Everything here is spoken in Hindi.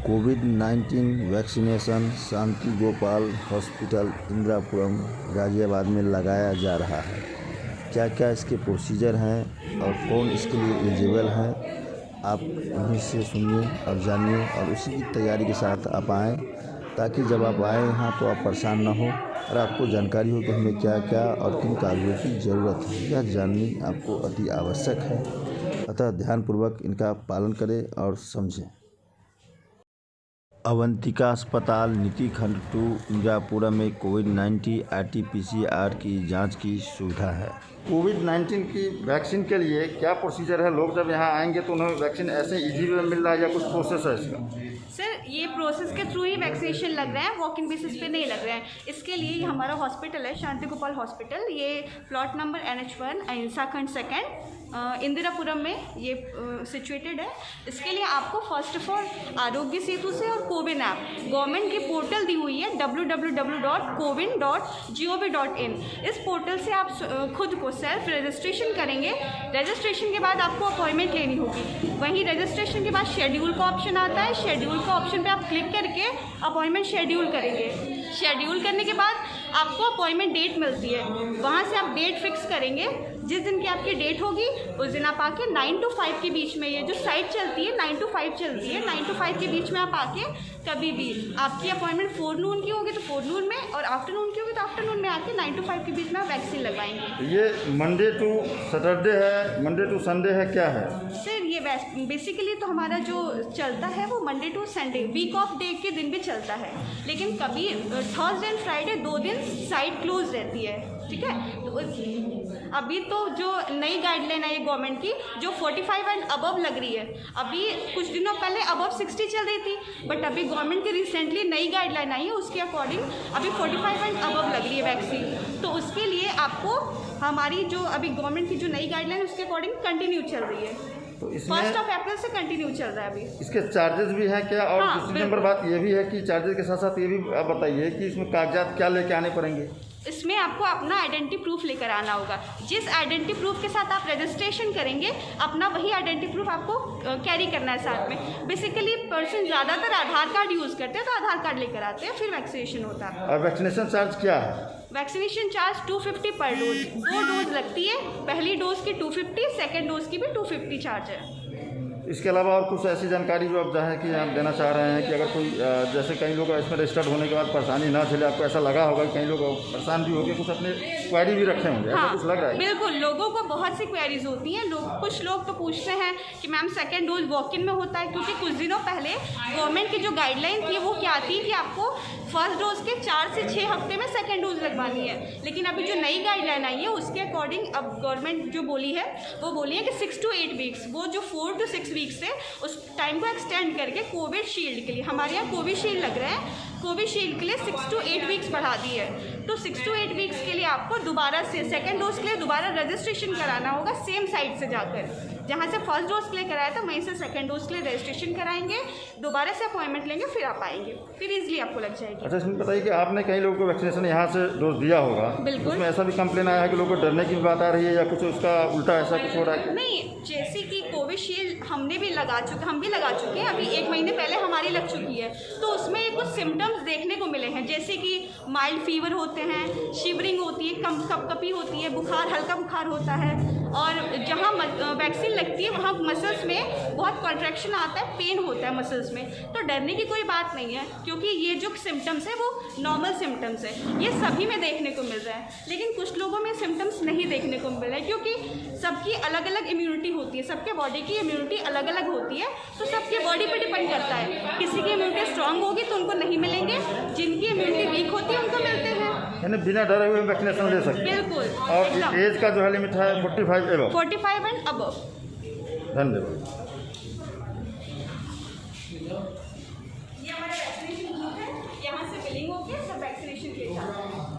कोविड-19 वैक्सीनेशन शांति गोपाल हॉस्पिटल इंदिरापुरम गाजियाबाद में लगाया जा रहा है। क्या क्या इसके प्रोसीजर हैं और कौन इसके लिए एलिजिबल हैं, आप उन्हीं से सुनिए और जानिए और उसी की तैयारी के साथ आप आएँ, ताकि जब आप आएँ यहाँ तो आप परेशान ना हो और आपको जानकारी हो कि हमें क्या क्या और किन कागज़ों की ज़रूरत है। यह जाननी आपको अति आवश्यक है, अतः ध्यानपूर्वक इनका पालन करें और समझें। अवंतिका अस्पताल नीति खंड 2 इंदिरापुरम में कोविड-19 RT-PCR की जांच की सुविधा है। कोविड-19 की वैक्सीन के लिए क्या प्रोसीजर है? लोग जब यहाँ आएंगे तो उन्हें वैक्सीन ऐसे इजी वे मिल रहा है या कुछ प्रोसेस है इसका? सर, ये प्रोसेस के थ्रू ही वैक्सीनेशन लग रहा है, वॉक इन बेसिस पे नहीं लग रहा है। इसके लिए हमारा हॉस्पिटल है शांति गोपाल हॉस्पिटल, ये प्लॉट नंबर NH1 अहिंसा खंड 2 इंदिरापुरम में ये सिचुएटेड है। इसके लिए आपको first of all Aarogya Setu से और कोविन ऐप गवर्नमेंट की पोर्टल दी हुई है www.cowin.gov.in। इस पोर्टल से आप खुद को सेल्फ रजिस्ट्रेशन करेंगे। रजिस्ट्रेशन के बाद आपको अपॉइंटमेंट लेनी होगी। वहीं रजिस्ट्रेशन के बाद शेड्यूल का ऑप्शन आता है। शेड्यूल का ऑप्शन पे आप क्लिक करके अपॉइंटमेंट शेड्यूल करेंगे। शेड्यूल करने के बाद आपको अपॉइंटमेंट डेट मिलती है, वहाँ से आप डेट फिक्स करेंगे। जिस दिन की आपकी डेट होगी उस दिन आप आके 9 to 5 के बीच में, ये जो साइट चलती है 9 to 5 चलती है, 9 to 5 के बीच में आप आके कभी भी, आपकी अपॉइंटमेंट 4 नून की होगी तो 4 नून में और आफ्टरनून की होगी तो आफ्टरनून में आके 9 to 5 के बीच में आप वैक्सीन लगवाएंगे। ये मंडे टू सैटरडे है, मंडे टू संडे है, क्या है सर? ये बेसिकली तो हमारा जो चलता है वो Monday to Sunday, week off day के दिन भी चलता है, लेकिन कभी थर्सडे एंड फ्राइडे 2 दिन साइट क्लोज रहती है। ठीक है, तो अभी तो जो नई गाइडलाइन आई है गवर्नमेंट की, जो 45 एंड अबव लग रही है, अभी कुछ दिनों पहले अबव 60 चल रही थी, बट अभी गवर्नमेंट की रिसेंटली नई गाइडलाइन आई है, उसके अकॉर्डिंग अभी 45 एंड अबव लग रही है वैक्सीन। तो उसके लिए आपको हमारी जो अभी गवर्नमेंट की जो नई गाइडलाइन उसके अकॉर्डिंग कंटिन्यू चल रही है। तो 1 अप्रैल से कंटिन्यू चल रहा है अभी। इसके चार्जेस भी हैं क्या? और हाँ, दूसरी नंबर बात ये भी है कि चार्जेस के साथ साथ ये भी आप बताइए कि इसमें कागजात क्या लेके आने पड़ेंगे? इसमें आपको अपना आइडेंटिटी प्रूफ लेकर आना होगा। जिस आइडेंटिटी प्रूफ के साथ आप रजिस्ट्रेशन करेंगे, अपना वही आइडेंटिटी प्रूफ आपको कैरी करना है साथ में। बेसिकली पर्सन ज़्यादातर आधार कार्ड यूज़ करते हैं, तो आधार कार्ड लेकर आते हैं, फिर वैक्सीनेशन होता है। और वैक्सीनेशन चार्ज क्या है? वैक्सीनेशन चार्ज 250 पर डोज, 2 डोज लगती है। पहली डोज की 250, सेकेंड डोज की भी 250 चार्ज है। इसके अलावा और कुछ ऐसी जानकारी जो आप चाहें कि आप देना चाह रहे हैं कि अगर कोई जैसे कई लोग इसमें रजिस्टर्ड होने के बाद परेशानी ना झेले, आपको ऐसा लगा होगा कि कई लोग परेशान भी होंगे, कुछ अपने क्वेरी भी रखे होंगे, ऐसा कुछ लग रहा है? बिल्कुल, लोगों को बहुत सी क्वेरीज होती हैं। कुछ लोग तो पूछते हैं कि ma'am second dose walk in में होता है, क्योंकि कुछ दिनों पहले गवर्नमेंट की जो गाइडलाइन थी वो क्या थी कि आपको फर्स्ट डोज के 4 से 6 हफ्ते में सेकेंड डोज लगवानी है। लेकिन अभी जो नई गाइडलाइन आई है उसके अकॉर्डिंग अब गवर्नमेंट जो बोली है वो बोली है कि 6 to 8 वीक्स, वो जो 4 to 6 वीक्स से उस टाइम को एक्सटेंड करके कोविशील्ड के लिए, हमारे यहाँ कोविशील्ड लग रहा है, कोविशील्ड के लिए 6 to 8 वीक्स बढ़ा दी है। तो 6 to 8 वीक्स के लिए आपको दोबारा से सेकेंड डोज के लिए दोबारा रजिस्ट्रेशन कराना होगा, सेम साइट से जाकर जहाँ से फर्स्ट डोज के लिए कराया था वहीं से सेकेंड डोज के लिए रजिस्ट्रेशन कराएंगे, दोबारा से अपॉइंटमेंट लेंगे, फिर आप आएंगे, फिर इजीली आपको लग जाएगी। अच्छा, इसमें बताइए कि आपने कई लोगों को वैक्सीनेशन यहाँ से डोज दिया होगा, बिल्कुल। उसमें ऐसा भी कंप्लेन आया है कि लोगों को डरने की बात आ रही है या कुछ उसका उल्टा ऐसा कुछ हो रहा है? नहीं, जैसे कि कोविशील्ड हम भी लगा चुके हैं, अभी 1 महीने पहले हमारी लग चुकी है, तो उसमें कुछ सिम्टम्स देखने को मिले हैं, जैसे कि माइल्ड फीवर होते हैं, शिवरिंग होती है, कपकपी होती है, बुखार, हल्का बुखार होता है, और जहाँ वैक्सीन लगती है वहाँ मसल्स में बहुत कॉन्ट्रैक्शन आता है, पेन होता है मसल्स में। तो डरने की कोई बात नहीं है, क्योंकि ये जो सिम्टम्स है वो नॉर्मल सिम्टम्स है, ये सभी में देखने को मिल रहा है। लेकिन कुछ लोगों में सिम्टम्स नहीं देखने को मिल रहा है, क्योंकि सबकी अलग अलग इम्यूनिटी होती है, सबके बॉडी की इम्यूनिटी अलग अलग होती है, तो सबके बॉडी पर डिपेंड करता है। किसी की इम्यूनिटी स्ट्रांग होगी तो उनको नहीं मिलेंगे, जिनकी इम्यूनिटी वीक होती है उनको मिलते हैं। यानी बिना डरे हुए वैक्सीनेशन ले सकते हैं? बिल्कुल। और एज का जो है लिमिट है 45 एंड अबव। धन्यवाद।